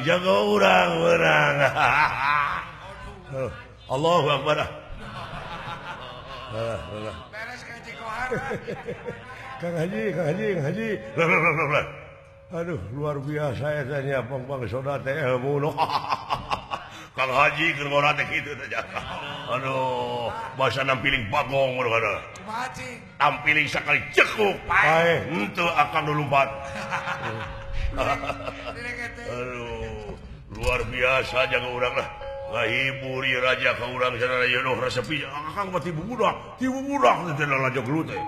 Jago urang menang. Allahu Akbar. Beres kaji kohar. Kang Haji. Aduh, luar biasa ya tanya pang soda teh ilmu. Kang Haji keur ngora teh kitu teh. Aduh, bahasa nampiling bagong meureun kana. Kumaha cing? Tampiling sakali cekuk. Pae, henteu akan lompat. Aduh, luar biasa jaga urang lah. Ngahibur ieu raja ka urang sadaya ye noh resepi akang mah tibu budak teh raja gelut teh.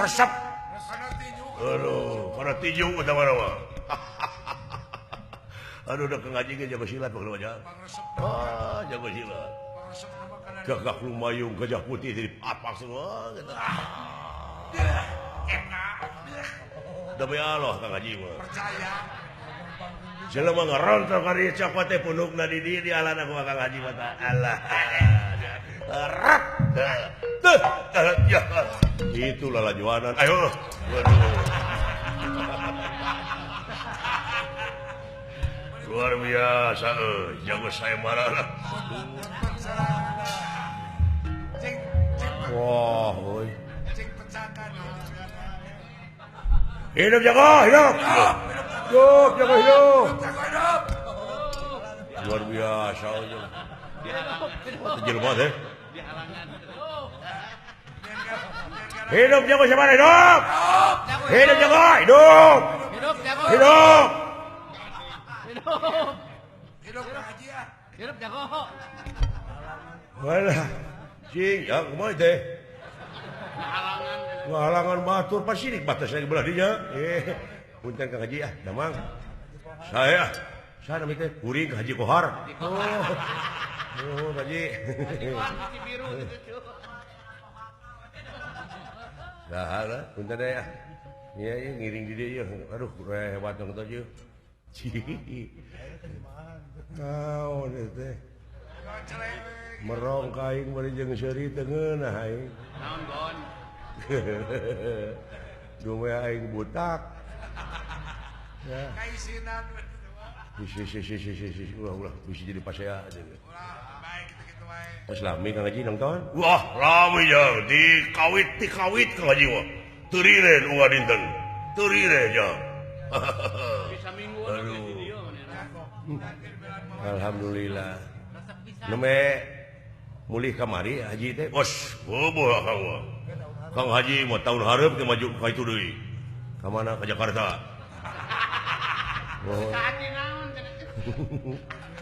Resep. Aduh, kana tinju eta mah. Aduh, da Kang Haji ge jago silat bae aja. Ah, jago silat. Gagak lumayung gajah putih di papak semua gitu. Demi Allah Kang Haji mah. Percaya. Jelema ngarontor ka dieu cokot teh pundukna di dieu di alana ku Kang Haji mah Allah. Rat. Tuh. Ya. Itulah lajuanan. Ayo. Waduh. Luar biasa jago saya marah. Wah, oi. Cing pecakan. Hidup jago, hidup. Hidup, jago hidup. Luar biasa aja. Jelema teh. Hidup jago siapa hidup? Hidup jago, hidup. Hidup. Hidup Haji ya. Hidup jago. Walah. Cing, ya kumaha teh? Halangan batur pasirik batas lagi belah dinya. Punten Kang Haji ah, damang. Saya nami teh kuring Haji Kohar. Oh, Haji. Saha punten deh ya. Iya ngiring di dieu. Aduh, rewat dong teh ieu. Naon teh? Merong kaing bari jeung seuri teu ngeunah aing. Naon gon? Dume aing butak. Ya. Kaisinan. Ulah bisa jadi pasea aja. Baik gitu wae. Pas lami Kang Haji nonton. Wah, lami ya di kawit Kang Haji wah. Teu riren unggah dinten. Teu rire ja. Bisa mingguan di dieu maneh. Alhamdulillah. Neme mulih kamari Haji teh. Bos, boboh Kang. Kang Haji mau tahun hareup ke maju ka itu deui. Ka mana? Ka Jakarta. Oh. Haji naon cenah.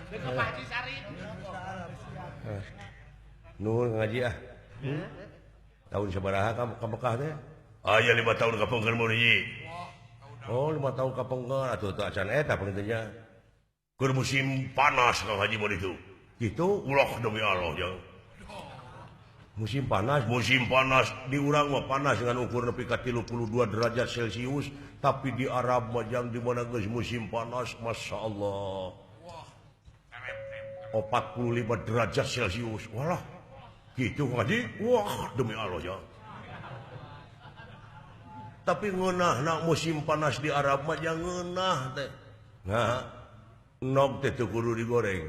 Deuk ka Haji Sari. Nuhun Kang Haji ah. Tahun sabaraha ka Mekah teh? Aya 5 tahun kapengkeun mun hiji. Oh, 5 tahun kapengkeun atuh teu acan eta pentingnya. Keur musim panas Kang Haji mah itu. Gitu ulah demi Allah ya. Musim panas di urang mah panas dengan ukur nepi ka 32 derajat Celcius, tapi di Arab mah jang di mana geus musim panas masyaallah. 45 derajat Celcius. Walah. Gitu Haji. Wah, demi Allah ya. Tapi ngeunah nak musim panas di Arab mah jang ngeunah teh. Nah, nog teh teu kudu digoreng.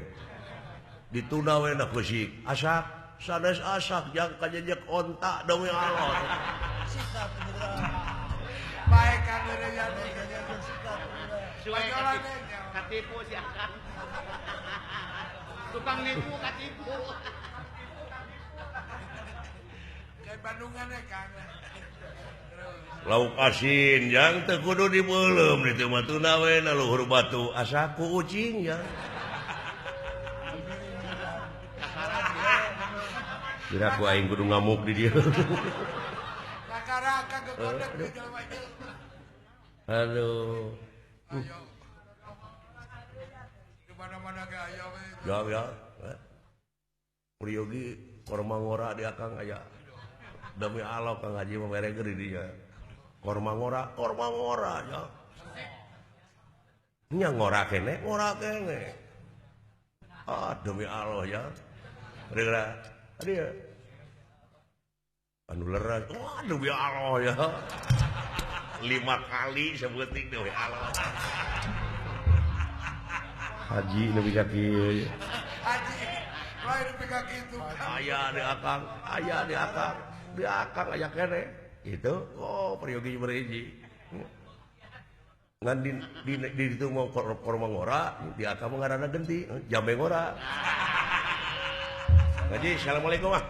Dituna we na kusik. Asak, sanes asak jang kajejek onta demi Allah. Sikap baik kan udah jadi sikap. Suwe katipu si Akang. Tukang nipu katipu. Kayak Bandungan ya Kang. Lauk asin yang teu kudu dibeulem ditu mah tuna we na luhur batu asa ku ucing ya. Kira aku aing kudu ngamuk di dia. Raka-raka kegodek di jelema ieu. Aduh. Ayo. Di mana-mana ge aya we. Ya. Priyogi korma ngora di akang aya. Demi Allah Kang Haji mah mere geuning dia. Korma ngora ya. Nya ngora kene. Ah demi Allah ya. Rira. Dia. Anu leres. Wah demi Allah ya. 5 kali sebuting demi Allah. Haji nu bisa kieu. Haji, lain pika kitu. Aya di akang aya kene. Itu Priyogi berhiji. Ngan di itu mau korma ngora, di akang ngaranna genti, jambe ngora. Haji, assalamualaikum ah.